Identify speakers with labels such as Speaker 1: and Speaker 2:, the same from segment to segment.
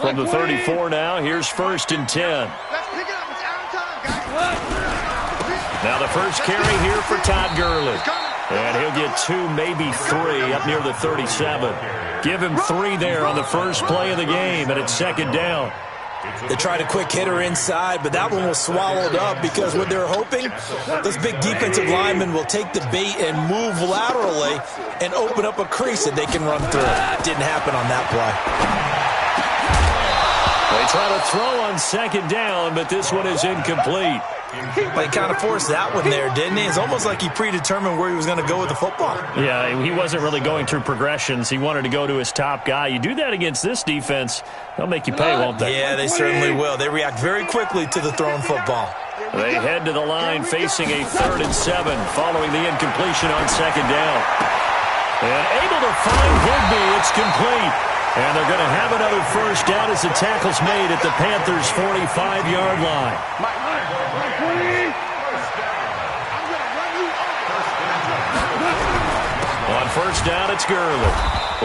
Speaker 1: From the 34 now, here's 1st and 10. Now the first carry here for Todd Gurley. And he'll get 2, maybe 3 up near the 37. Give him 3 there on the first play of the game, and it's 2nd down.
Speaker 2: They tried a quick hitter inside, but that one was swallowed up because what they're hoping, those big defensive linemen will take the bait and move laterally and open up a crease that they can run through. Didn't happen on that play.
Speaker 1: They try to throw on 2nd down, but this one is incomplete.
Speaker 2: They kind of forced that one there, didn't he? It's almost like he predetermined where he was going to go with the football.
Speaker 1: Yeah, he wasn't really going through progressions. He wanted to go to his top guy. You do that against this defense, they'll make you pay, won't they?
Speaker 2: Yeah, they certainly will. They react very quickly to the thrown football.
Speaker 1: They head to the line facing a 3rd and 7 following the incompletion on 2nd down. And able to find Higby. It's complete. And they're going to have another first down as the tackle's made at the Panthers' 45-yard line. On first down, it's Gurley.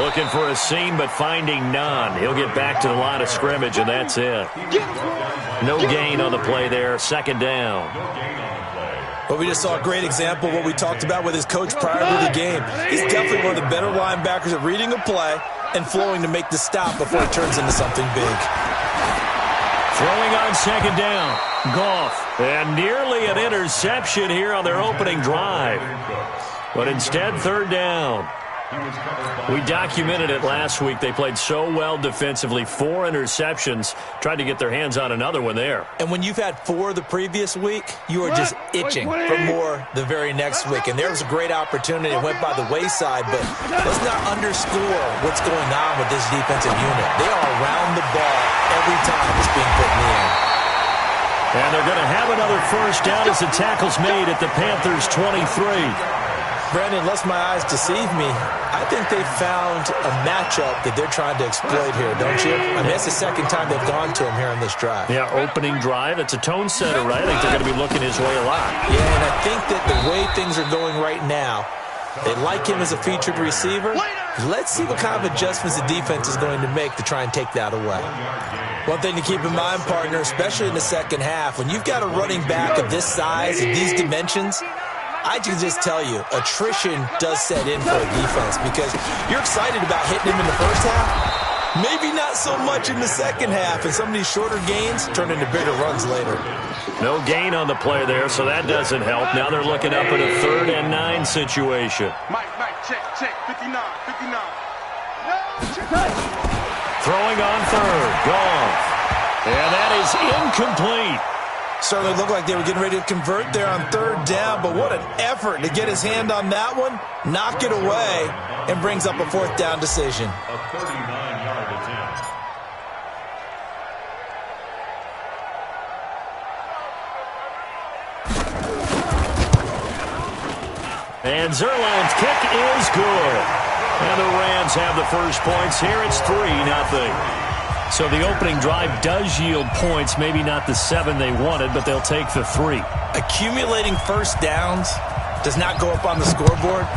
Speaker 1: Looking for a seam, but finding none. He'll get back to the line of scrimmage, and that's it. No gain on the play there. 2nd down.
Speaker 2: But we just saw a great example of what we talked about with his coach prior to the game. He's definitely one of the better linebackers at reading a play and flowing to make the stop before it turns into something big.
Speaker 1: Throwing on 2nd down. Goff. And nearly an interception here on their opening drive. But instead, 3rd down. We documented it last week. They played so well defensively. 4 interceptions. Tried to get their hands on another one there.
Speaker 2: And when you've had 4 the previous week, you are just itching for more the very next week. And there was a great opportunity. It went by the wayside, but let's not underscore what's going on with this defensive unit. They are around the ball every time it's being put in the air.
Speaker 1: And they're going to have another first down as the tackle's made at the Panthers' 23.
Speaker 2: Brandon, lest my eyes deceive me, I think they found a matchup that they're trying to exploit here, don't you? I mean, that's the 2nd time they've gone to him here on this drive.
Speaker 1: Yeah, opening drive. It's a tone setter, right? I think they're going to be looking his way a lot.
Speaker 2: Yeah, and I think that the way things are going right now, they like him as a featured receiver. Let's see what kind of adjustments the defense is going to make to try and take that away. One thing to keep in mind, partner, especially in the second half, when you've got a running back of this size and these dimensions, I can just tell you, attrition does set in for a defense because you're excited about hitting him in the first half. Maybe not so much in the second half, and some of these shorter gains turn into bigger runs later.
Speaker 1: No gain on the play there, so that doesn't help. Now they're looking up at a 3rd and 9 situation.
Speaker 3: Mike, check, 59.
Speaker 1: Throwing on 3rd, Goff. And that is incomplete.
Speaker 2: Certainly looked like they were getting ready to convert there on 3rd down, but what an effort to get his hand on that one, knock it away, and brings up a 4th down decision.
Speaker 3: A 39-yard attempt.
Speaker 1: And Zerline's kick is good. And the Rams have the first points here. It's 3-0. So the opening drive does yield points, maybe not the 7 they wanted, but they'll take the 3.
Speaker 2: Accumulating first downs does not go up on the scoreboard,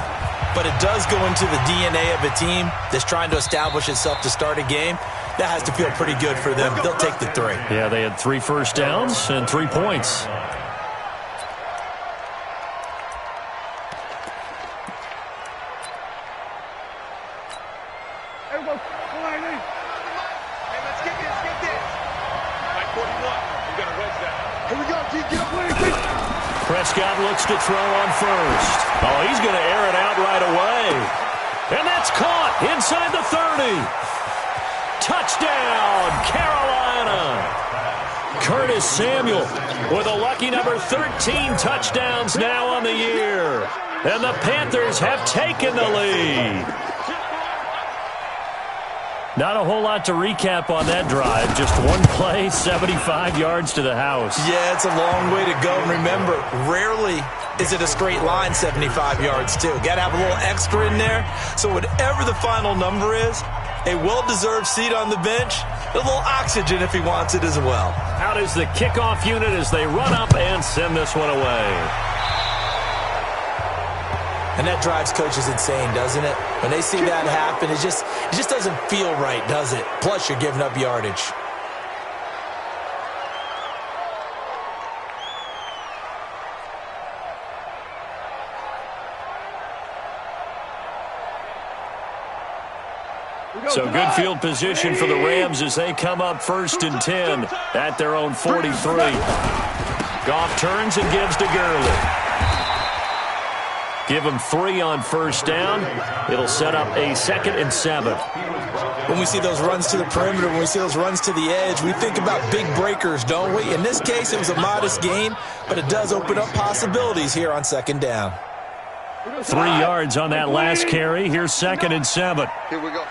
Speaker 2: but it does go into the DNA of a team that's trying to establish itself to start a game. That has to feel pretty good for them. They'll take the 3.
Speaker 1: Yeah, they had 3 first downs and 3 points. Prescott looks to throw on first. Oh, he's going to air it out right away. And that's caught inside the 30. Touchdown, Carolina. Curtis Samuel with a lucky number 13 touchdowns now on the year. And the Panthers have taken the lead. Not a whole lot to recap on that drive. Just one play, 75 yards to the house.
Speaker 2: Yeah, it's a long way to go. And remember, rarely is it a straight line 75 yards, too. Got to have a little extra in there. So whatever the final number is, a well-deserved seat on the bench, a little oxygen if he wants it as well.
Speaker 1: Out is the kickoff unit as they run up and send this one away.
Speaker 2: And that drives coaches insane, doesn't it? When they see that happen, it just doesn't feel right, does it? Plus, you're giving up yardage.
Speaker 1: So good field position for the Rams as they come up 1st and 10 at their own 43. Goff turns and gives to Gurley. Give him 3 on 1st down. It'll set up a 2nd and 7.
Speaker 2: When we see those runs to the perimeter, when we see those runs to the edge, we think about big breakers, don't we? In this case, it was a modest gain, but it does open up possibilities here on 2nd down.
Speaker 1: 3 yards on that last carry. Here's 2nd and 7.
Speaker 3: Here we go.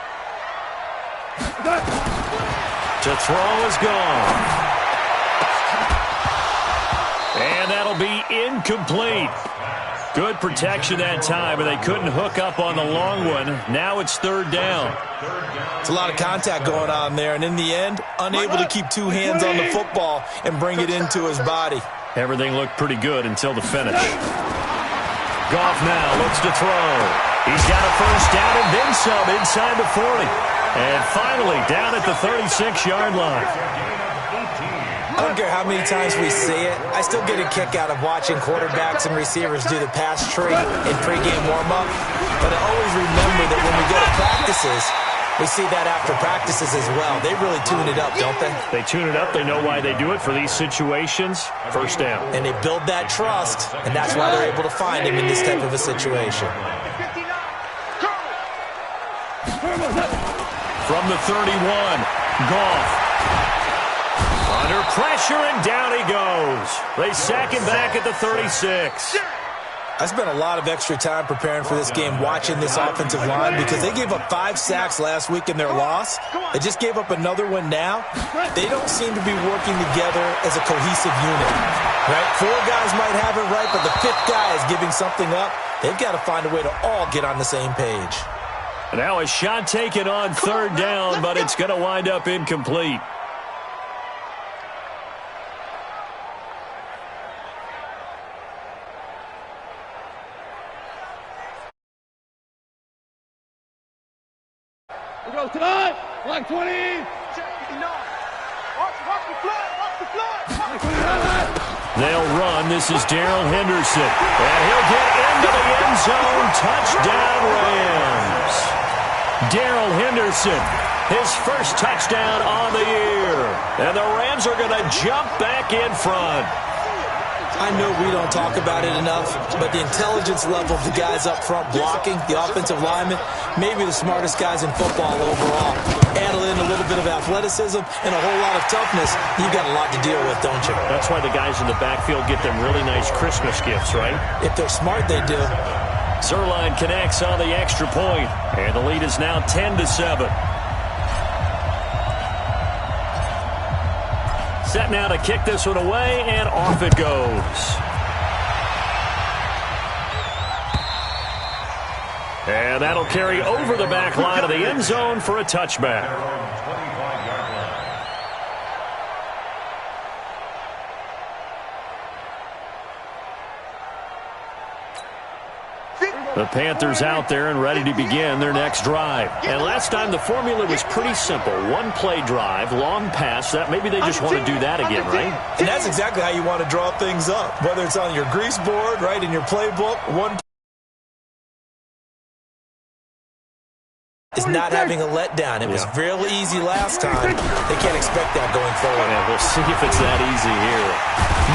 Speaker 1: To throw is gone. And that'll be incomplete. Good protection that time, and they couldn't hook up on the long one. Now it's 3rd down.
Speaker 2: It's a lot of contact going on there, and in the end, unable to keep 2 hands on the football and bring it into his body.
Speaker 1: Everything looked pretty good until the finish. Goff now looks to throw. He's got a 1st down and then some inside the 40. And finally, down at the 36-yard line.
Speaker 2: I don't care how many times we see it. I still get a kick out of watching quarterbacks and receivers do the pass tree in pregame warm-up. But I always remember that when we go to practices, we see that after practices as well. They really tune it up, don't they?
Speaker 1: They tune it up. They know why they do it for these situations. 1st down.
Speaker 2: And they build that trust, and that's why they're able to find him in this type of a situation.
Speaker 1: From the 31, Goff. Under pressure, and down he goes. They sack him back at the 36.
Speaker 2: I spent a lot of extra time preparing for this game watching this offensive line because they gave up 5 sacks last week in their loss. They just gave up another one now. They don't seem to be working together as a cohesive unit. Right? 4 guys might have it right, but the 5th guy is giving something up. They've got to find a way to all get on the same page.
Speaker 1: Now a shot taken on 3rd down, but it's going to wind up incomplete.
Speaker 4: We go tonight, like 20.
Speaker 1: They'll run. This is Darrell Henderson. And he'll get into the end zone. Touchdown, Rams. Darrell Henderson, his 1st touchdown on the year. And the Rams are going to jump back in front.
Speaker 2: I know we don't talk about it enough, but the intelligence level of the guys up front blocking, the offensive linemen, maybe the smartest guys in football overall. Add in a little bit of athleticism and a whole lot of toughness, you've got a lot to deal with, don't you?
Speaker 1: That's why the guys in the backfield get them really nice Christmas gifts, right?
Speaker 2: If they're smart, they do.
Speaker 1: Zerline connects on the extra point, and the lead is now 10-7. Set now to kick this one away, and off it goes. And that'll carry over the back line of the end zone for a touchback. The Panthers out there and ready to begin their next drive. And last time the formula was pretty simple. 1-play drive, long pass. That maybe they just want to do that again, right?
Speaker 2: And that's exactly how you want to draw things up. Whether it's on your grease board, right, in your playbook, one is not having a letdown. It was real easy last time. They can't expect that going forward.
Speaker 1: Yeah, we'll see if it's that easy here.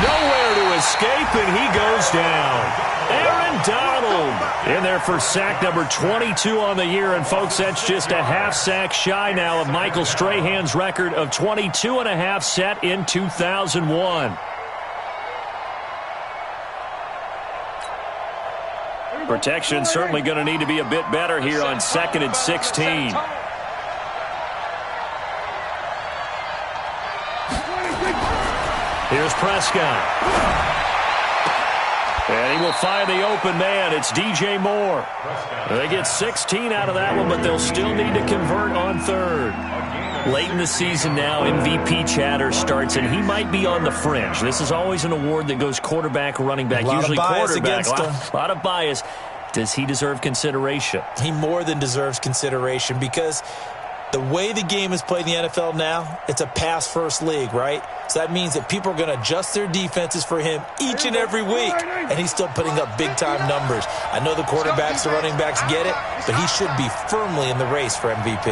Speaker 1: Nowhere to escape, and he goes down. Aaron Donald in there for sack number 22 on the year. And, folks, that's just a half sack shy now of Michael Strahan's record of 22 and a half set in 2001. Protection certainly going to need to be a bit better here on 2nd and 16. Here's Prescott. And he will find the open man. It's DJ Moore. They get 16 out of that one, but they'll still need to convert on 3rd. Late in the season now, MVP chatter starts, and he might be on the fringe. This is always an award that goes quarterback, running back, usually quarterback. A lot of bias. Does he deserve consideration?
Speaker 2: He more than deserves consideration because the way the game is played in the NFL now, it's a pass-first league, right? So that means that people are going to adjust their defenses for him each and every week, and he's still putting up big-time numbers. I know the quarterbacks, the running backs get it, but he should be firmly in the race for MVP.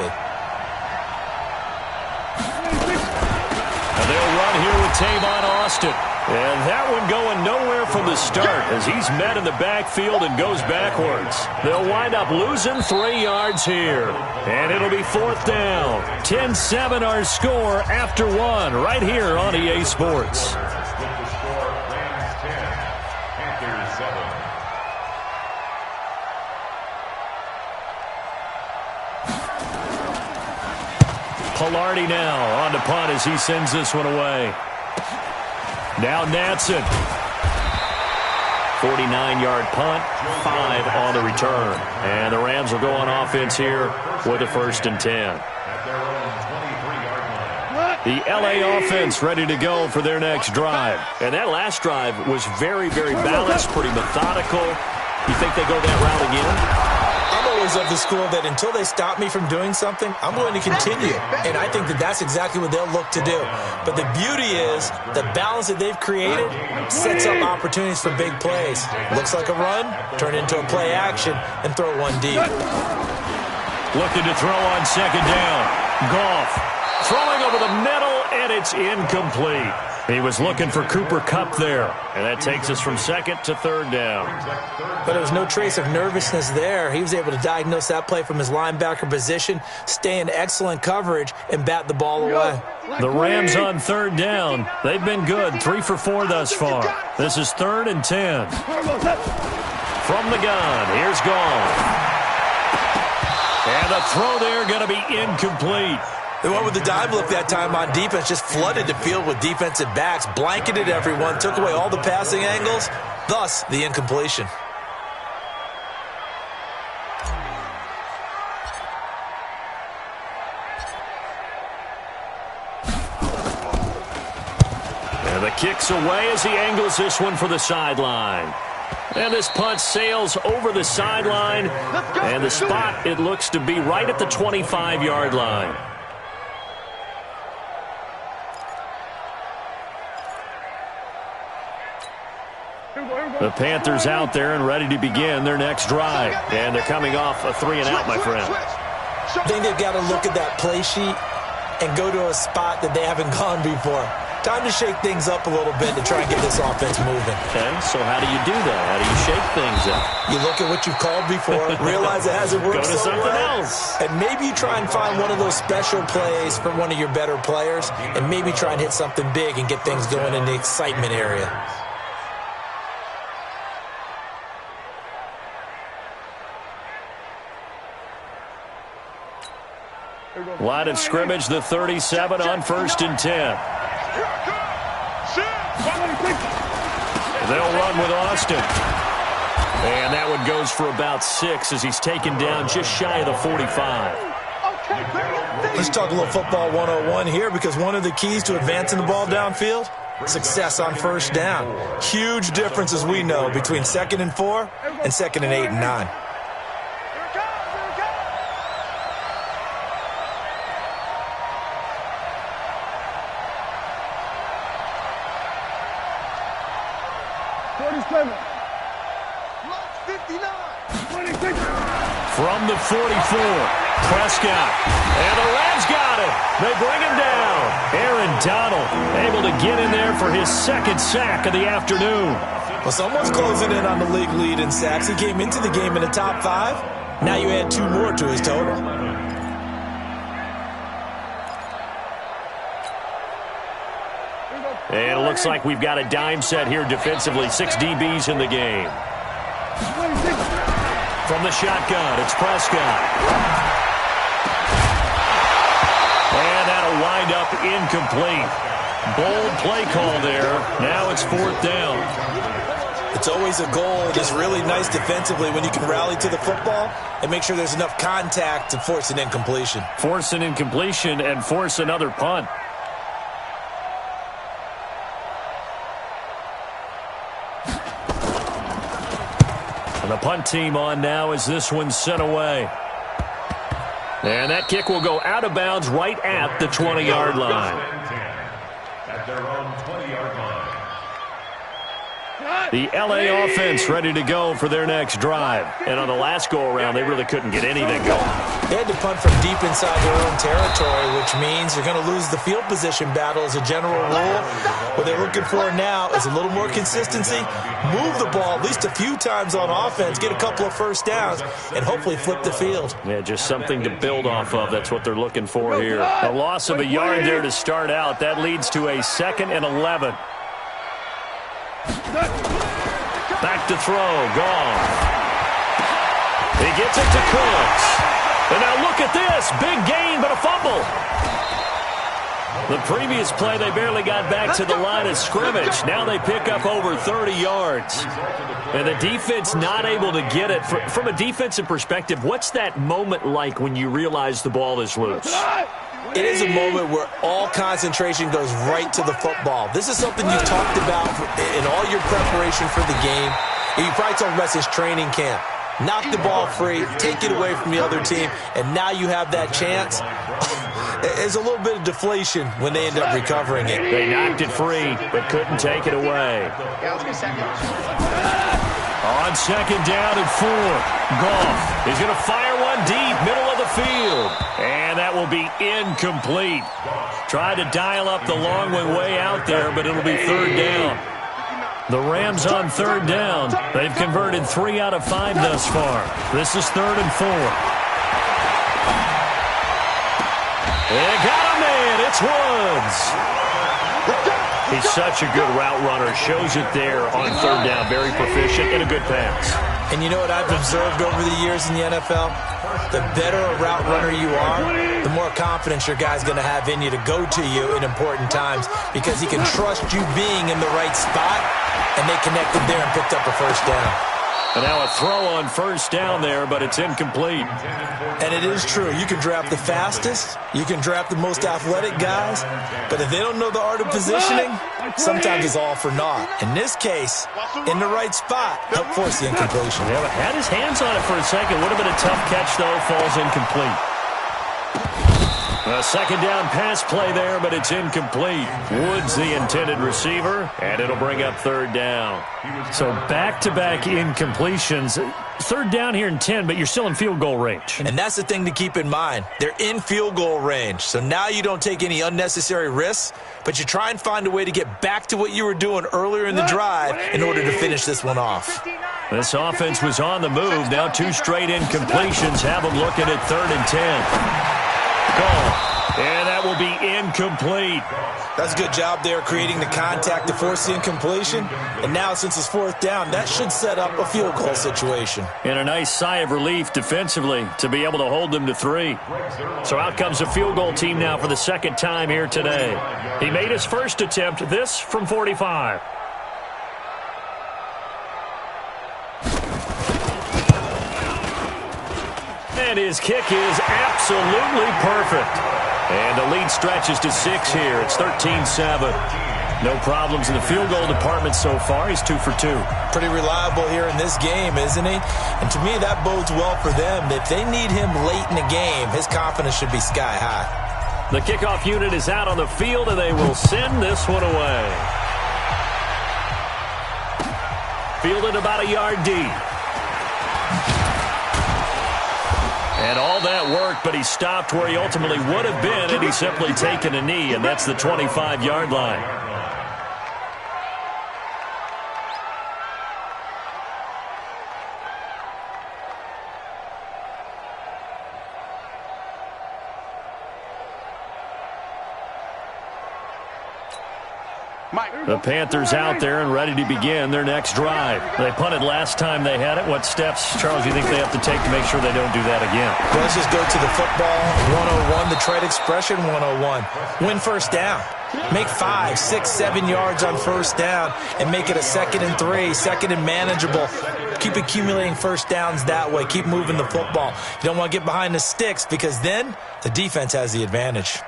Speaker 1: And they'll run here with Tavon Austin. And that one going nowhere from the start as he's met in the backfield and goes backwards. They'll wind up losing 3 yards here. And it'll be 4th down. 10-7 our score after 1 right here on EA Sports. Pilardi now on the punt as he sends this one away. Now Natson. 49-yard punt, 5 on the return. And the Rams will go on offense here with a 1st and 10. The LA offense ready to go for their next drive. And that last drive was very, very balanced, pretty methodical. You think they go that route again?
Speaker 2: I'm always of the school that until they stop me from doing something, I'm going to continue. And I think that that's exactly what they'll look to do. But the beauty is the balance that they've created sets up opportunities for big plays. Looks like a run, turn into a play action, and throw one deep.
Speaker 1: Looking to throw on 2nd down. Goff throwing over the middle, and it's incomplete. He was looking for Cooper Kupp there, and that takes us from 2nd to 3rd down.
Speaker 2: But there was no trace of nervousness there. He was able to diagnose that play from his linebacker position, stay in excellent coverage, and bat the ball away.
Speaker 1: The Rams on 3rd down. They've been good, 3 for 4 thus far. This is 3rd and 10. From the gun, here's Goff. And the throw there going to be incomplete.
Speaker 2: They went with the dive look that time on defense, just flooded the field with defensive backs, blanketed everyone, took away all the passing angles, thus the incompletion.
Speaker 1: And the kick's away as he angles this one for the sideline. And this punt sails over the sideline, and the spot, it looks to be right at the 25-yard line. The Panthers out there and ready to begin their next drive. And they're coming off a 3-and-out, my friend.
Speaker 2: I think they've got to look at that play sheet and go to a spot that they haven't gone before. Time to shake things up a little bit to try and get this offense moving.
Speaker 1: Okay, so how do you do that? How do you shake things up?
Speaker 2: You look at what you've called before, realize it hasn't worked
Speaker 1: Go to something else.
Speaker 2: And maybe you try and find one of those special plays for one of your better players, and maybe try and hit something big and get things going in the excitement area.
Speaker 1: Line of scrimmage, the 37 on 1st and 10. They'll run with Austin. And that one goes for about 6 as he's taken down just shy of the 45.
Speaker 2: Let's talk a little football 101 here, because one of the keys to advancing the ball downfield, success on 1st down. Huge difference, as we know, between 2nd and 4 and 2nd and 8 and 9.
Speaker 1: From the 44, Prescott. And the Rams got it. They bring him down. Aaron Donald able to get in there for his 2nd sack of the afternoon.
Speaker 2: Well, someone's closing in on the league lead in sacks. He came into the game in the top 5. Now you add 2 more to his total.
Speaker 1: And it looks like we've got a dime set here defensively. 6 DBs in the game. From the shotgun, it's Prescott. And that'll wind up incomplete. Bold play call there. Now it's 4th down.
Speaker 2: It's always a goal. It's really nice defensively when you can rally to the football and make sure there's enough contact to force an incompletion.
Speaker 1: Force an incompletion and force another punt. And the punt team on now as this one's sent away. And that kick will go out of bounds right at the 20-yard line.
Speaker 3: At their own 20-yard line.
Speaker 1: The LA offense ready to go for their next drive. And on the last go-around, they really couldn't get anything going.
Speaker 2: They had to punt from deep inside their own territory, which means you're going to lose the field position battle as a general rule. What they're looking for now is a little more consistency, move the ball at least a few times on offense, get a couple of first downs, and hopefully flip the field.
Speaker 1: Yeah, just something to build off of. That's what they're looking for here. A loss of a yard there to start out. That leads to a 2nd and 11. Back to throw. Goff. He gets it to Cooks. And now look at this. Big gain, but a fumble. The previous play, they barely got back to the line of scrimmage. Now they pick up over 30 yards. And the defense not able to get it. From a defensive perspective, what's that moment like when you realize the ball is loose?
Speaker 2: It is a moment where all concentration goes right to the football. This is something you've talked about in all your preparation for the game. And you probably talked about since training camp. Knock the ball free, take it away from the other team, and now you have that chance. There's a little bit of deflation when they end up recovering it.
Speaker 1: They knocked it free, but couldn't take it away. On 2nd down and 4, Goff is going to fire one deep, middle of the field. And that will be incomplete. Tried to dial up the long way out there, but it'll be 3rd down. The Rams on 3rd down. They've converted 3 out of 5 thus far. This is 3rd and 4. They got a man. It's Woods. He's such a good route runner. Shows it there on 3rd down. Very proficient and a good pass.
Speaker 2: And you know what I've observed over the years in the NFL? The better a route runner you are, the more confidence your guy's going to have in you to go to you in important times because he can trust you being in the right spot, and they connected there and picked up a first down.
Speaker 1: And now a throw on 1st down there, but it's incomplete.
Speaker 2: And it is true. You can draft the fastest. You can draft the most athletic guys. But if they don't know the art of positioning, sometimes it's all for naught. In this case, in the right spot, help force the incompletion.
Speaker 1: Yeah, but had his hands on it for a second. Would have been a tough catch, though. Falls incomplete. A 2nd down pass play there, but it's incomplete. Woods the intended receiver, and it'll bring up 3rd down. So back-to-back incompletions. 3rd down here and 10, but you're still in field goal range.
Speaker 2: And that's the thing to keep in mind. They're in field goal range. So now you don't take any unnecessary risks, but you try and find a way to get back to what you were doing earlier in the drive in order to finish this one off.
Speaker 1: This offense was on the move. Now 2 straight incompletions have them looking at 3rd and 10. And that will be incomplete.
Speaker 2: That's a good job there creating the contact to force the incompletion. And now since it's 4th down, that should set up a field goal situation.
Speaker 1: And a nice sigh of relief defensively to be able to hold them to 3. So out comes a field goal team now for the 2nd time here today. He made his first attempt, this from 45. And his kick is absolutely perfect. And the lead stretches to 6 here. It's 13-7. No problems in the field goal department so far. He's 2 for 2.
Speaker 2: Pretty reliable here in this game, isn't he? And to me, that bodes well for them. If they need him late in the game, his confidence should be sky high.
Speaker 1: The kickoff unit is out on the field, and they will send this one away. Fielded about a yard deep. And all that worked, but he stopped where he ultimately would have been had he simply taken a knee, and that's the 25-yard line. The Panthers out there and ready to begin their next drive. They punted last time they had it. What steps, Charles, do you think they have to take to make sure they don't do that again?
Speaker 2: Well, let's just go to the football 101, the trade expression 101. Win first down. Make 5, 6, 7 yards on first down and make it a 2nd and 3, 2nd and manageable. Keep accumulating first downs that way. Keep moving the football. You don't want to get behind the sticks because then the defense has the advantage.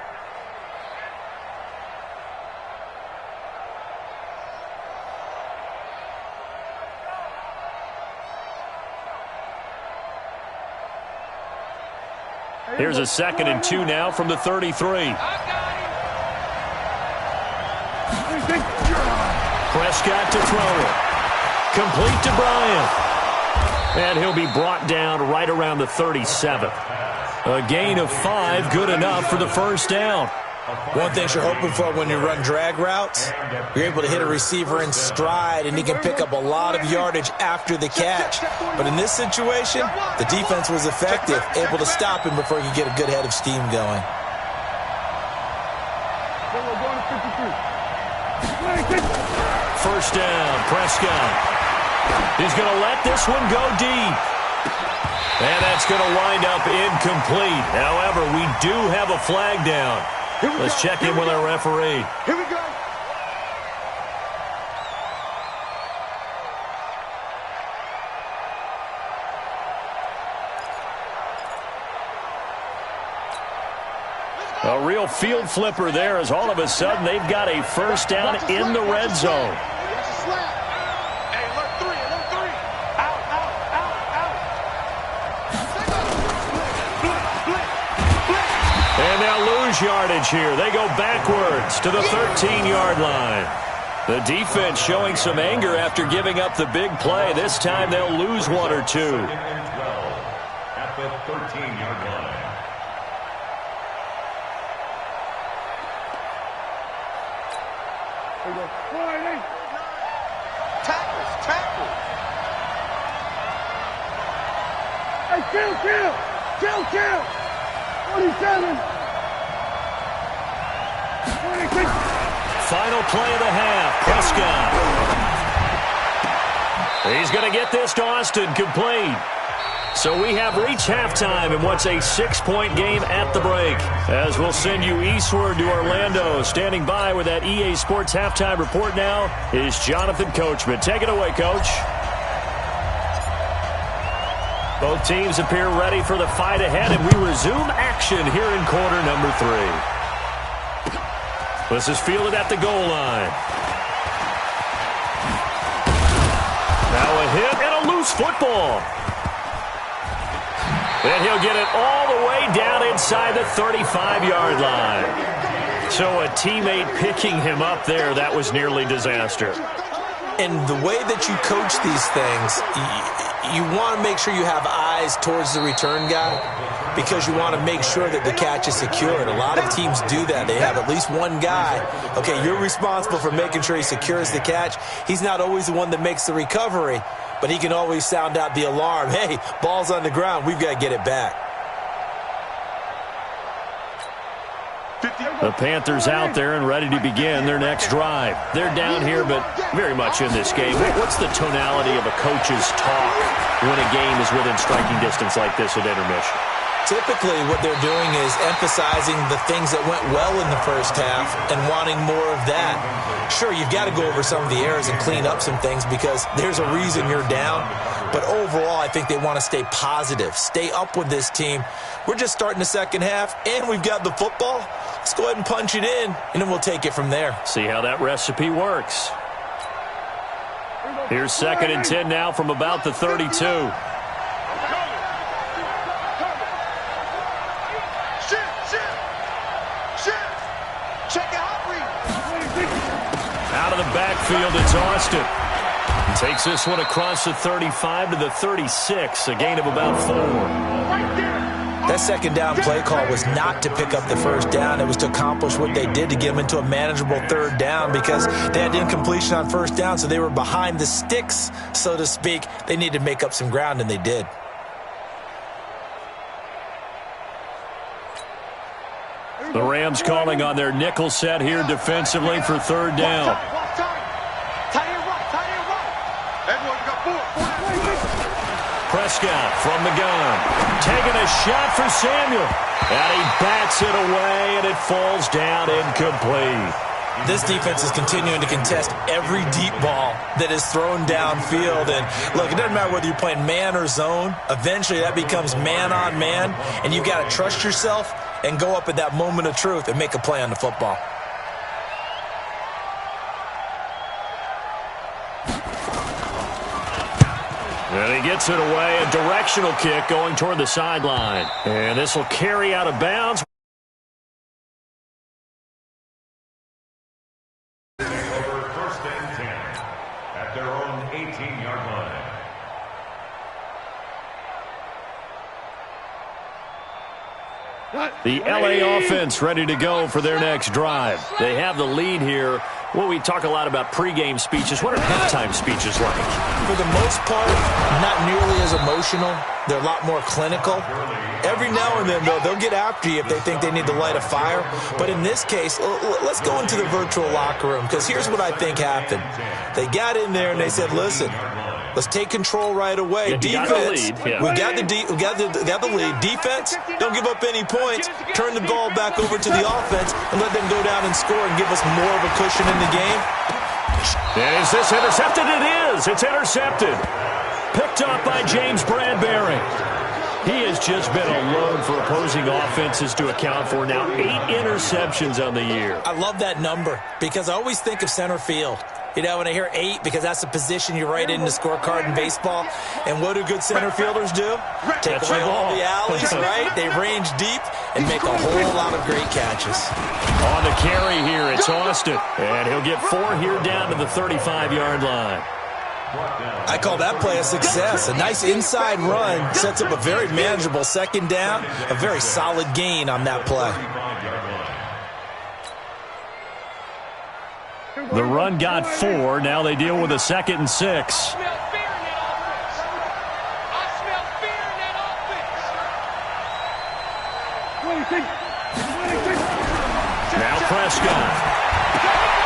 Speaker 1: Here's a 2nd and 2 now from the 33. Prescott to throw it. Complete to Bryant. And he'll be brought down right around the 37th. A gain of 5, good enough for the first down.
Speaker 2: One thing you're hoping for when you run drag routes, you're able to hit a receiver in stride, and he can pick up a lot of yardage after the catch. But in this situation, the defense was effective, able to stop him before he could get a good head of steam going.
Speaker 1: First down, Prescott. He's going to let this one go deep. And that's going to wind up incomplete. However, we do have a flag down. Let's check in with our referee.
Speaker 4: Here we go.
Speaker 1: A real field flipper there, as all of a sudden they've got a first down in the red zone. And they'll lose yardage here. They go backwards to the 13-yard line. The defense showing some anger after giving up the big play. This time they'll lose 1 or 2.
Speaker 3: At the 13-yard line.
Speaker 4: Tackles. Hey, kill. 27. 26.
Speaker 1: Final play of the half. Prescott. He's going to get this to Austin, complete. So we have reached halftime in what's a 6-point game at the break. As we'll send you eastward to Orlando. Standing by with that EA Sports halftime report now is Jonathan Coachman. Take it away, Coach. Both teams appear ready for the fight ahead, and we resume action here in quarter number 3. This is fielded at the goal line. Now a hit and a loose football. And he'll get it all the way down inside the 35-yard line. So a teammate picking him up there, that was nearly disaster.
Speaker 2: And the way that you coach these things, you want to make sure you have eyes towards the return guy because you want to make sure that the catch is secured. A lot of teams do that. They have at least one guy. Okay, you're responsible for making sure he secures the catch. He's not always the one that makes the recovery, but he can always sound out the alarm. Hey, ball's on the ground. We've got to get it back.
Speaker 1: The Panthers out there and ready to begin their next drive. They're down here, but very much in this game. What's the tonality of a coach's talk when a game is within striking distance like this at intermission?
Speaker 2: Typically, what they're doing is emphasizing the things that went well in the first half and wanting more of that. Sure, you've got to go over some of the errors and clean up some things because there's a reason you're down. But overall, I think they want to stay positive, stay up with this team. We're just starting the second half, and we've got the football. Let's go ahead and punch it in, and then we'll take it from there.
Speaker 1: See how that recipe works. Here's 2nd and 10 now from about the 32. Out of the backfield, it's Austin. He takes this one across the 35 to the 36, a gain of about 4.
Speaker 2: That second down play call was not to pick up the first down. It was to accomplish what they did to get them into a manageable third down because they had incompletion on first down, so they were behind the sticks, so to speak. They needed to make up some ground, and they did.
Speaker 1: The Rams calling on their nickel set here defensively for third down. Prescott from the gun. Taking a shot for Samuel. And he bats it away, and it falls down incomplete.
Speaker 2: This defense is continuing to contest every deep ball that is thrown downfield. And, look, it doesn't matter whether you're playing man or zone. Eventually, that becomes man on man, and you've got to trust yourself and go up at that moment of truth and make a play on the football.
Speaker 1: And he gets it away, a directional kick going toward the sideline. And this will carry out of bounds.
Speaker 3: Over first and 10 at their own 18-yard line.
Speaker 1: The LA offense ready to go for their next drive. They have the lead here. Well, we talk a lot about pregame speeches. What are halftime speeches like?
Speaker 2: For the most part, not nearly as emotional. They're a lot more clinical. Every now and then, though, they'll get after you if they think they need to light a fire. But in this case, let's go into the virtual locker room, because here's what I think happened. They got in there and they said, listen, let's take control right away. Defense, we got the lead. Defense, don't give up any points. Turn the ball back over to the offense and let them go down and score and give us more of a cushion in the game.
Speaker 1: And is this intercepted? It is. It's intercepted. Picked up by James Bradbury. He has just been a load for opposing offenses to account for. Now 8 interceptions on the year.
Speaker 2: I love that number because I always think of center field. You know, when I hear 8, because that's the position you write in the scorecard in baseball. And what do good center fielders do? Take away all the alleys, right? They range deep and make a whole lot of great catches.
Speaker 1: On the carry here, it's Austin. And he'll get 4 here down to the 35-yard line.
Speaker 2: I call that play a success. A nice inside run sets up a very manageable second down. A very solid gain on that play.
Speaker 1: The run got 4. Now they deal with a 2nd and 6. Now Prescott.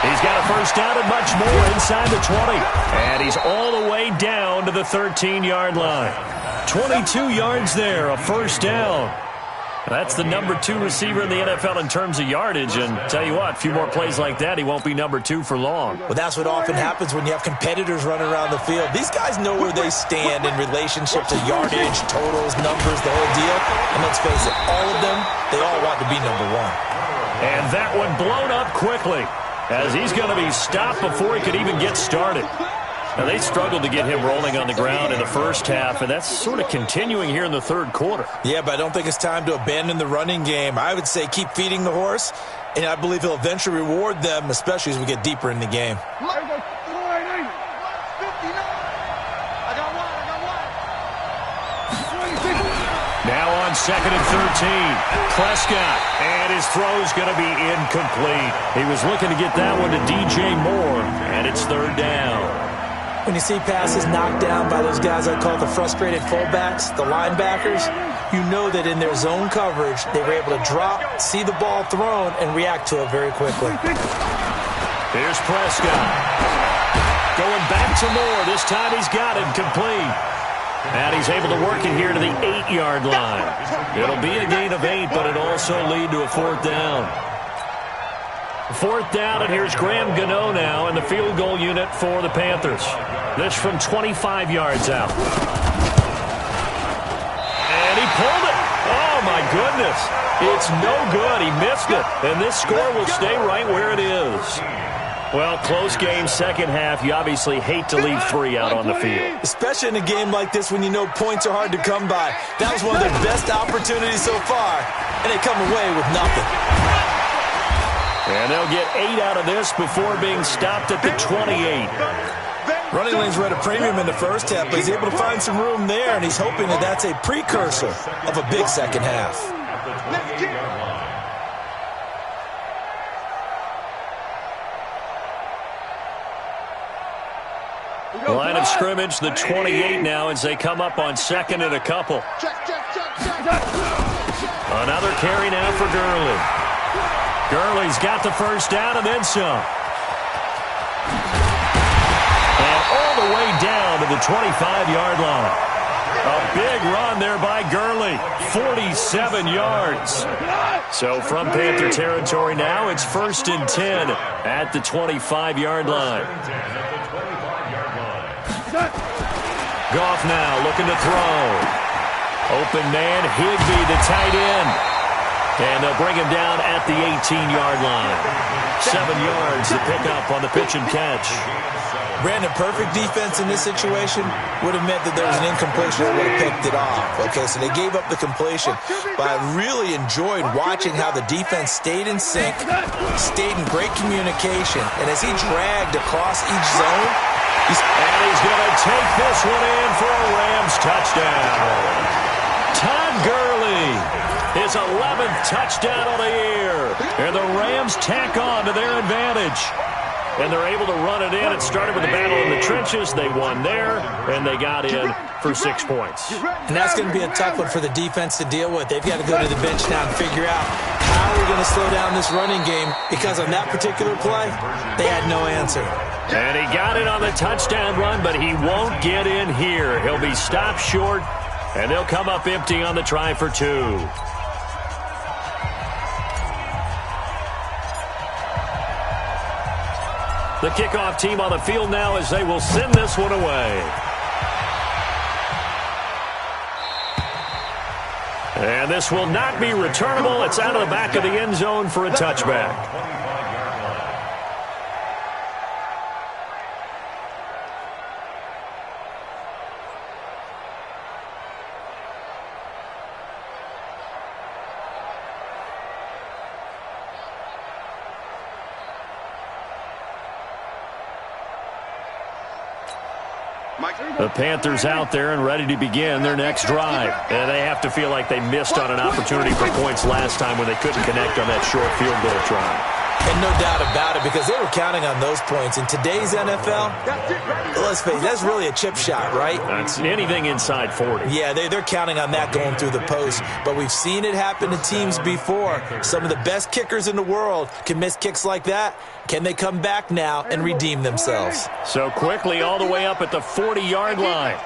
Speaker 1: He's got a first down and much more inside the 20. And he's all the way down to the 13-yard line. 22 yards there, a first down. That's the number 2 receiver in the NFL in terms of yardage. And tell you what, a few more plays like that, he won't be number 2 for long.
Speaker 2: Well, that's what often happens when you have competitors running around the field. These guys know where they stand in relationship to yardage, totals, numbers, the whole deal. And let's face it, all of them, they all want to be number 1.
Speaker 1: And that one blown up quickly, as he's going to be stopped before he could even get started. Now, they struggled to get him rolling on the ground in the first half, and that's sort of continuing here in the third quarter.
Speaker 2: Yeah, but I don't think it's time to abandon the running game. I would say keep feeding the horse, and I believe he'll eventually reward them, especially as we get deeper in the game.
Speaker 1: Now on 2nd and 13, Prescott, and his throw's going to be incomplete. He was looking to get that one to DJ Moore, and it's 3rd down.
Speaker 2: When you see passes knocked down by those guys I call the frustrated fullbacks, the linebackers, you know that in their zone coverage, they were able to drop, see the ball thrown, and react to it very quickly.
Speaker 1: Here's Prescott. Going back to Moore. This time he's got it complete. And he's able to work it here to the 8-yard line. It'll be a gain of 8, but it'll also lead to a 4th down. 4th down, and here's Graham Gano now in the field goal unit for the Panthers. This from 25 yards out. And he pulled it. Oh, my goodness. It's no good. He missed it. And this score will stay right where it is. Well, close game, second half. You obviously hate to leave 3 out on the field.
Speaker 2: Especially in a game like this when you know points are hard to come by. That was one of their best opportunities so far, and they come away with nothing.
Speaker 1: And they'll get 8 out of this before being stopped at the 28.
Speaker 2: Running lanes were at a premium in the first half, but he's able to find some room there, and he's hoping that that's a precursor of a big second half.
Speaker 1: Line of scrimmage, the 28 now as they come up on 2nd and a couple. Another carry now for Gurley. Gurley's got the first down and then some. And all the way down to the 25-yard line. A big run there by Gurley. 47 yards. So from Panther territory now, it's 1st and 10 at the 25-yard line. Goff now looking to throw. Open man, Higbee, the tight end. And they'll bring him down at the 18-yard line. 7 yards to pick up on the pitch and catch.
Speaker 2: Brandon, perfect defense in this situation would have meant that there was an incompletion that would have picked it off. Okay, so they gave up the completion. But I really enjoyed watching how the defense stayed in sync, stayed in great communication, and as he dragged across each zone,
Speaker 1: he's going to take this one in for a Rams touchdown. Todd Gurley, his 11th touchdown of the year. And the Rams tack on to their advantage. And they're able to run it in. It started with the battle in the trenches. They won there, and they got in for 6 points.
Speaker 2: And that's going to be a tough one for the defense to deal with. They've got to go to the bench now and figure out how we're going to slow down this running game, because on that particular play, they had no answer.
Speaker 1: And he got it on the touchdown run, but he won't get in here. He'll be stopped short, and they'll come up empty on the try for 2. The kickoff team on the field now as they will send this one away. And this will not be returnable. It's out of the back of the end zone for a touchback. The Panthers out there and ready to begin their next drive. And they have to feel like they missed on an opportunity for points last time when they couldn't connect on that short field goal try.
Speaker 2: And no doubt about it, because they were counting on those points. In today's NFL, let's face it, that's really a chip shot, right?
Speaker 1: That's anything inside 40.
Speaker 2: Yeah, they're counting on that going through the post. But we've seen it happen to teams before. Some of the best kickers in the world can miss kicks like that. Can they come back now and redeem themselves?
Speaker 1: So quickly all the way up at the 40-yard line.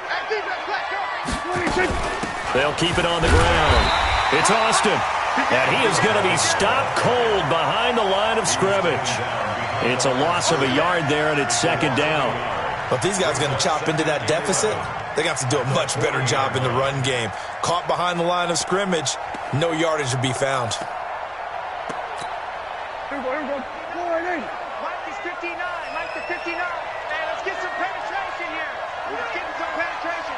Speaker 1: They'll keep it on the ground. It's Austin. And he is going to be stopped cold behind the line of scrimmage. It's a loss of a yard there, and it's second down.
Speaker 2: But if these guys are going to chop into that deficit, they're going to have to do a much better job in the run game. Caught behind the line of scrimmage, no yardage to be found.
Speaker 4: Here we go.
Speaker 5: Mike is 59. Mike the 59. Man, let's get some penetration here. Let's get some penetration.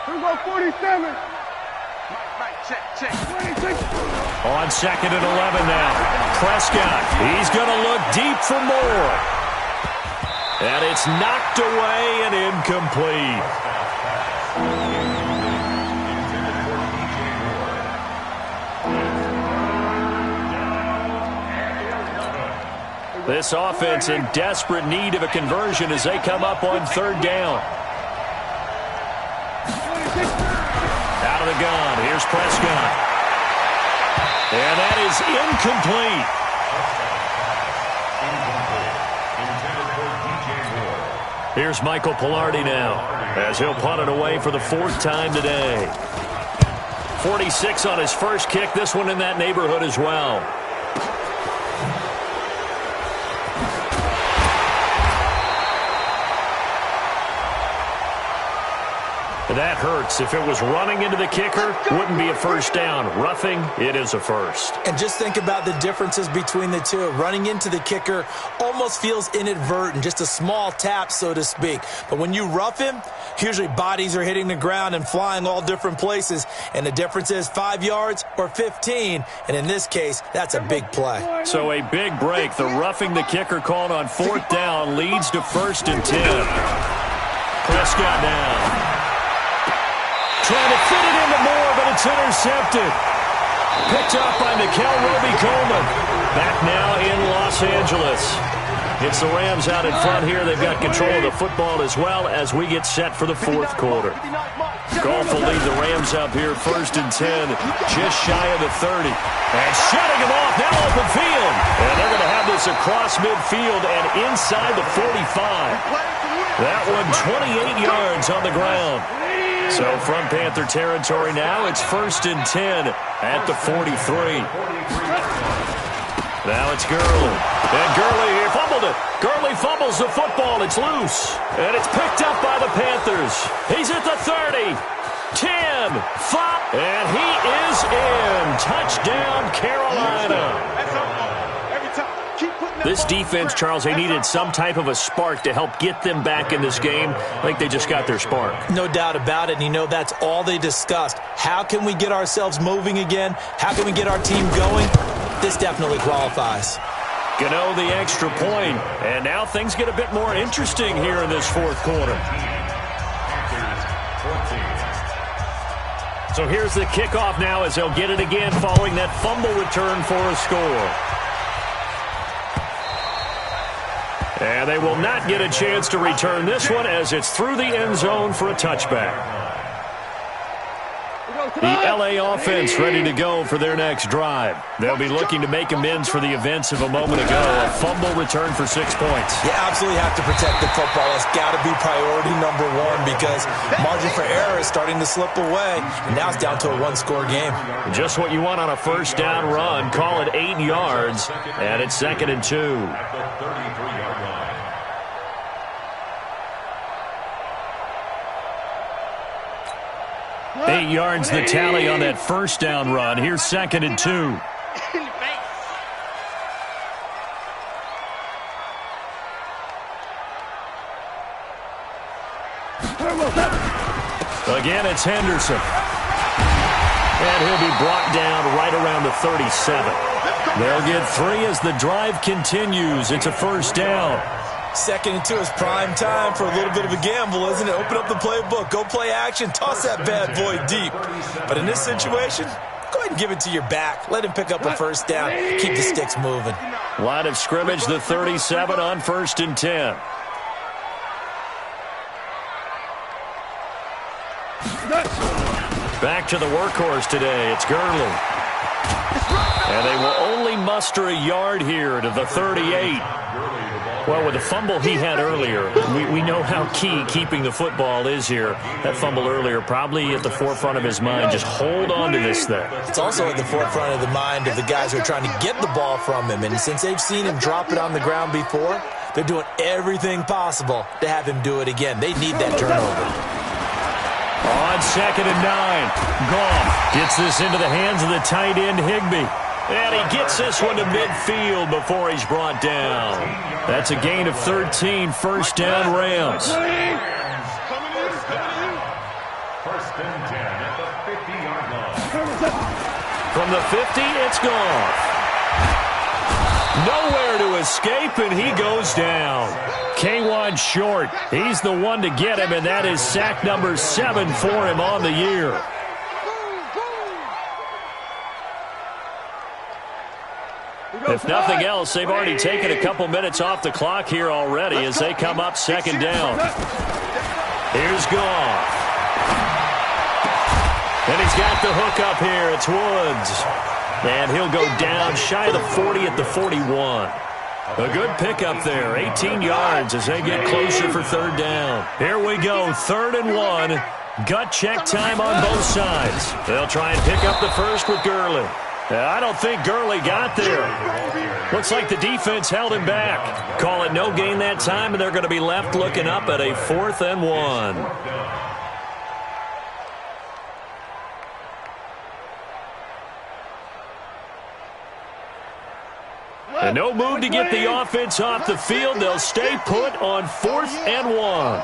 Speaker 4: Here we go, 47.
Speaker 5: Mike, check.
Speaker 4: 26.
Speaker 1: On second and 11 now. Prescott, he's going to look deep for more. And it's knocked away and incomplete. This offense in desperate need of a conversion as they come up on third down. Out of the gun, here's Prescott. And that is incomplete. Here's Michael Pilardi now as he'll punt it away for the 4th time today. 46 on his first kick, this one in that neighborhood as well. That hurts. If it was running into the kicker, wouldn't be a first down. Roughing, it is a first.
Speaker 2: And just think about the differences between the two. Running into the kicker almost feels inadvertent, just a small tap, so to speak. But when you rough him, usually bodies are hitting the ground and flying all different places. And the difference is 5 yards or 15. And in this case, that's a big play.
Speaker 1: So a big break. The roughing the kicker called on 4th down leads to 1st and 10. Prescott down. Trying to fit it into Moore, but it's intercepted. Picked up by Nickel Roby-Coleman. Back now in Los Angeles. It's the Rams out in front here. They've got control of the football as well as we get set for the 4th quarter. Goff will lead the Rams up here 1st and 10, just shy of the 30. And shutting him off, now open field. And they're going to have this across midfield and inside the 45. That one 28 yards on the ground. So from Panther territory now, it's 1st and 10 at the 43. Now it's Gurley. And Gurley here fumbled it. Gurley fumbles the football. It's loose. And it's picked up by the Panthers. He's at the 30. 10, 5, and he is in. Touchdown, Carolina. This defense, Charles, they needed some type of a spark to help get them back in this game. I think they just got their spark.
Speaker 2: No doubt about it. And, you know, that's all they discussed. How can we get ourselves moving again? How can we get our team going? This definitely qualifies.
Speaker 1: Gano the extra point, and now things get a bit more interesting here in this fourth quarter. So here's the kickoff now as they'll get it again following that fumble return for a score. And they will not get a chance to return this one as it's through the end zone for a touchback. The LA offense ready to go for their next drive. They'll be looking to make amends for the events of a moment ago. A fumble return for 6 points.
Speaker 2: You absolutely have to protect the football. That's got to be priority number one because margin for error is starting to slip away. And now it's down to a one-score game.
Speaker 1: Just what you want on a first down run. Call it 8 yards, and it's 2nd and 2. 8 yards the tally on that first down run. Here's 2nd and 2. Again, it's Henderson. And he'll be brought down right around the 37. They'll get 3 as the drive continues. It's a first down.
Speaker 2: 2nd and 2 is prime time for a little bit of a gamble, isn't it? Open up the playbook, go play action, toss that bad boy deep. But in this situation, go ahead and give it to your back. Let him pick up a first down. Keep the sticks moving.
Speaker 1: Line of scrimmage, the 37 on 1st and 10. Back to the workhorse today. It's Gurley. And they will only muster a yard here to the 38. Well, with the fumble he had earlier, we know how key keeping the football is here. That fumble earlier probably at the forefront of his mind. Just hold on to this thing.
Speaker 2: It's also at the forefront of the mind of the guys who are trying to get the ball from him. And since they've seen him drop it on the ground before, they're doing everything possible to have him do it again. They need that turnover.
Speaker 1: On 2nd and 9, Goff gets this into the hands of the tight end Higbee. And he gets this one to midfield before he's brought down. That's a gain of 13, first down Rams.
Speaker 3: 1st and 10 at the 50-yard line.
Speaker 1: From the 50, it's Goff. Nowhere to escape, and he goes down. K1 short. He's the one to get him, and that is sack number 7 for him on the year. If nothing else, they've already taken a couple minutes off the clock here already as they come up 2nd down. Here's Goff. And he's got the hook up here. It's Woods. And he'll go down shy of the 40 at the 41. A good pickup there. 18 yards as they get closer for 3rd down. Here we go. 3rd and 1. Gut check time on both sides. They'll try and pick up the first with Gurley. I don't think Gurley got there. Looks like the defense held him back. Call it no gain that time, and they're going to be left looking up at a 4th and 1. And no move to get the offense off the field. They'll stay put on 4th and 1.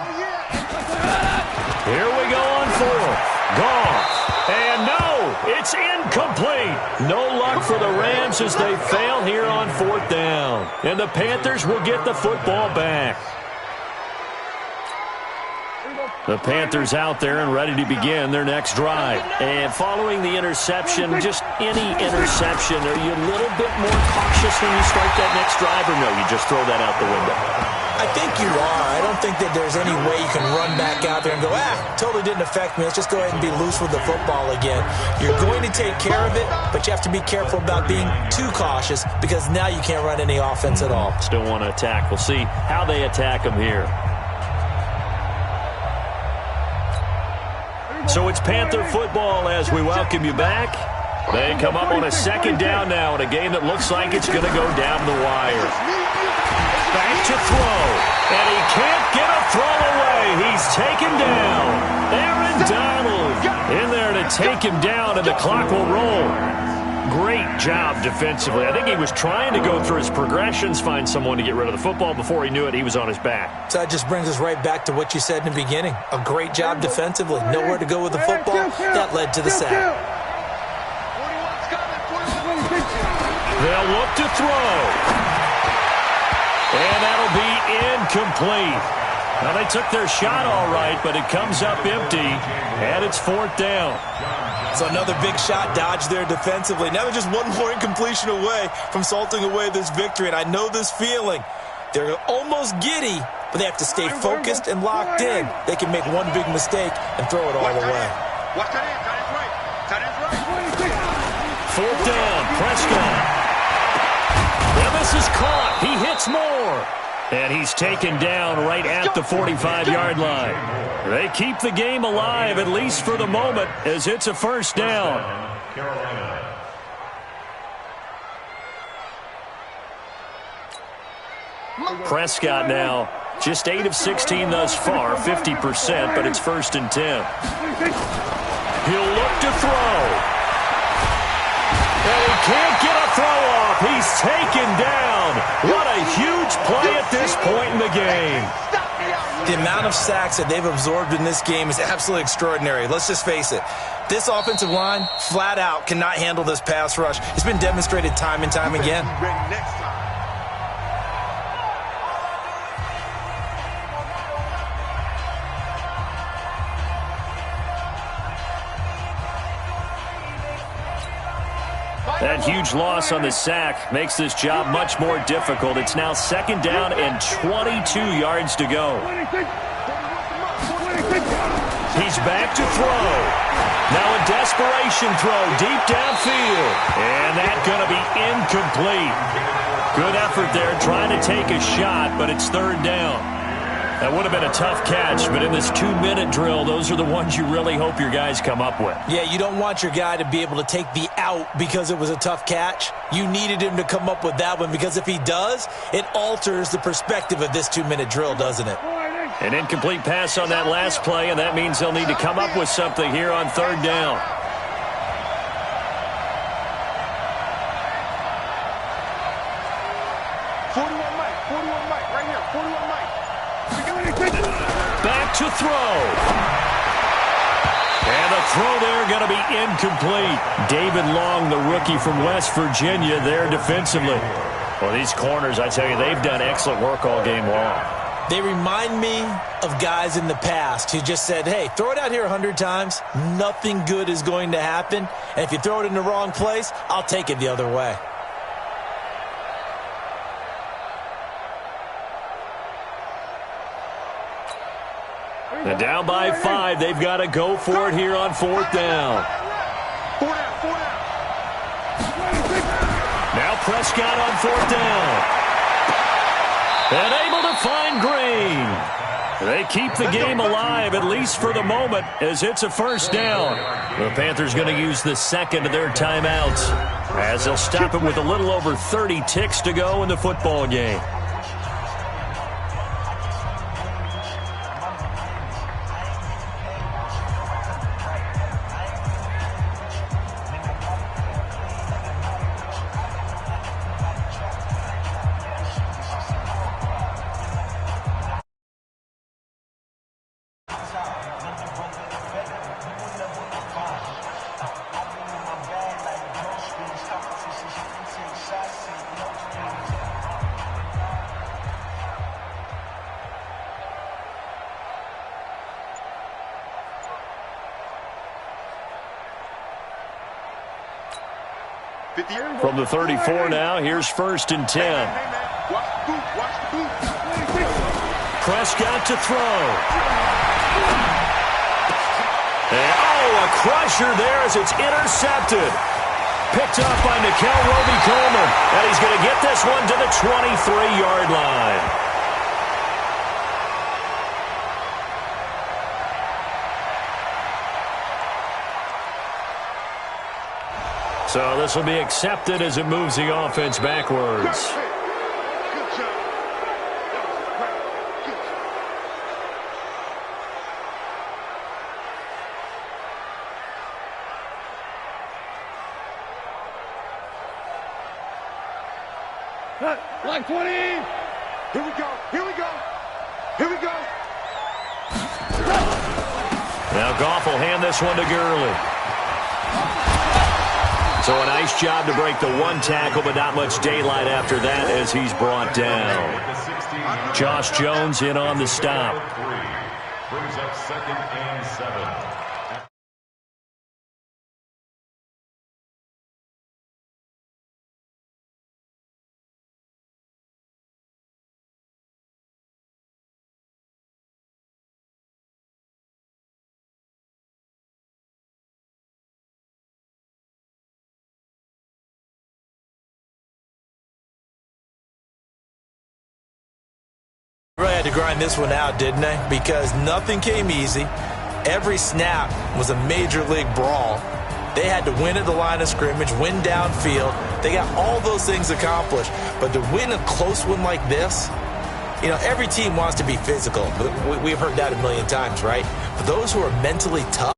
Speaker 1: Here we go on 4th. Goff. And no, it's incomplete. No luck for the Rams as they fail here on 4th down. And the Panthers will get the football back. The Panthers out there and ready to begin their next drive. And following the interception, just any interception, are you a little bit more cautious when you start that next drive, or no, you just throw that out the window?
Speaker 2: I think you are. I don't think that there's any way you can run back out there and go, totally didn't affect me. Let's just go ahead and be loose with the football again. You're going to take care of it, but you have to be careful about being too cautious because now you can't run any offense at all.
Speaker 1: Still want to attack. We'll see how they attack them here. So it's Panther football as we welcome you back. They come up on a 2nd down now in a game that looks like it's going to go down the wire. back to throw. And he can't get a throw away. He's taken down. Aaron Donald in there to take him down, and the clock will roll. Great job defensively. I think he was trying to go through his progressions, find someone to get rid of the football. Before he knew it, he was on his back.
Speaker 2: So that just brings us right back to what you said in the beginning. A great job defensively. Nowhere to go with the football. That led to the sack.
Speaker 1: They'll look to throw. And that'll be incomplete. Now, they took their shot all right, but it comes up empty, and it's 4th down.
Speaker 2: So another big shot dodged there defensively. Now they're just one more incompletion away from salting away this victory, and I know this feeling. They're almost giddy, but they have to stay focused and locked in. They can make one big mistake and throw it all away.
Speaker 1: 4th down, Prescott. Well, this is caught. He hits more. And he's taken down right at the 45-yard line. They keep the game alive, at least for the moment, as it's a 1st down. Prescott now just 8 of 16 thus far, 50%, but it's 1st and 10. He'll look to throw. And he can't get a throw off. He's taken down. What a huge play at this point in the game.
Speaker 2: The amount of sacks that they've absorbed in this game is absolutely extraordinary. Let's just face it. This offensive line, flat out, cannot handle this pass rush. It's been demonstrated time and time again.
Speaker 1: That huge loss on the sack makes this job much more difficult. It's now 2nd down and 22 yards to go. He's back to throw. Now a desperation throw deep downfield. And that's going to be incomplete. Good effort there trying to take a shot, but it's 3rd down. That would have been a tough catch, but in this 2-minute drill, those are the ones you really hope your guys come up with.
Speaker 2: Yeah, you don't want your guy to be able to take the out because it was a tough catch. You needed him to come up with that one, because if he does, it alters the perspective of this 2-minute drill, doesn't it?
Speaker 1: An incomplete pass on that last play, and that means they'll need to come up with something here on 3rd down. Back to throw. And the throw there going to be incomplete. David Long, the rookie from West Virginia, there defensively. Well, these corners, I tell you, they've done excellent work all game long.
Speaker 2: They remind me of guys in the past who just said, hey, throw it out here 100 times. Nothing good is going to happen. And if you throw it in the wrong place, I'll take it the other way.
Speaker 1: And down by 5, they've got to go for it here on 4th down. Now Prescott on 4th down. And able to find Green. They keep the game alive, at least for the moment, as it's a 1st down. The Panthers going to use the 2nd of their timeouts, as they'll stop it with a little over 30 ticks to go in the football game. From the 34 now, here's 1st and 10. Prescott to throw. And, a crusher there as it's intercepted. Picked up by Nikel Roby-Coleman. And he's going to get this one to the 23-yard line. So this will be accepted as it moves the offense backwards.
Speaker 4: Like 20.
Speaker 5: Here we go. Here we go. Here we go.
Speaker 1: Now Goff will hand this one to Gurley. So a nice job to break the one tackle, but not much daylight after that as he's brought down. Josh Jones in on the stop.
Speaker 3: Brings up 2nd and 7.
Speaker 2: Really had to grind this one out, didn't they? Because nothing came easy. Every snap was a major league brawl. They had to win at the line of scrimmage, win downfield. They got all those things accomplished. But to win a close one like this, you know, every team wants to be physical. We've heard that a million times, right? But those who are mentally tough,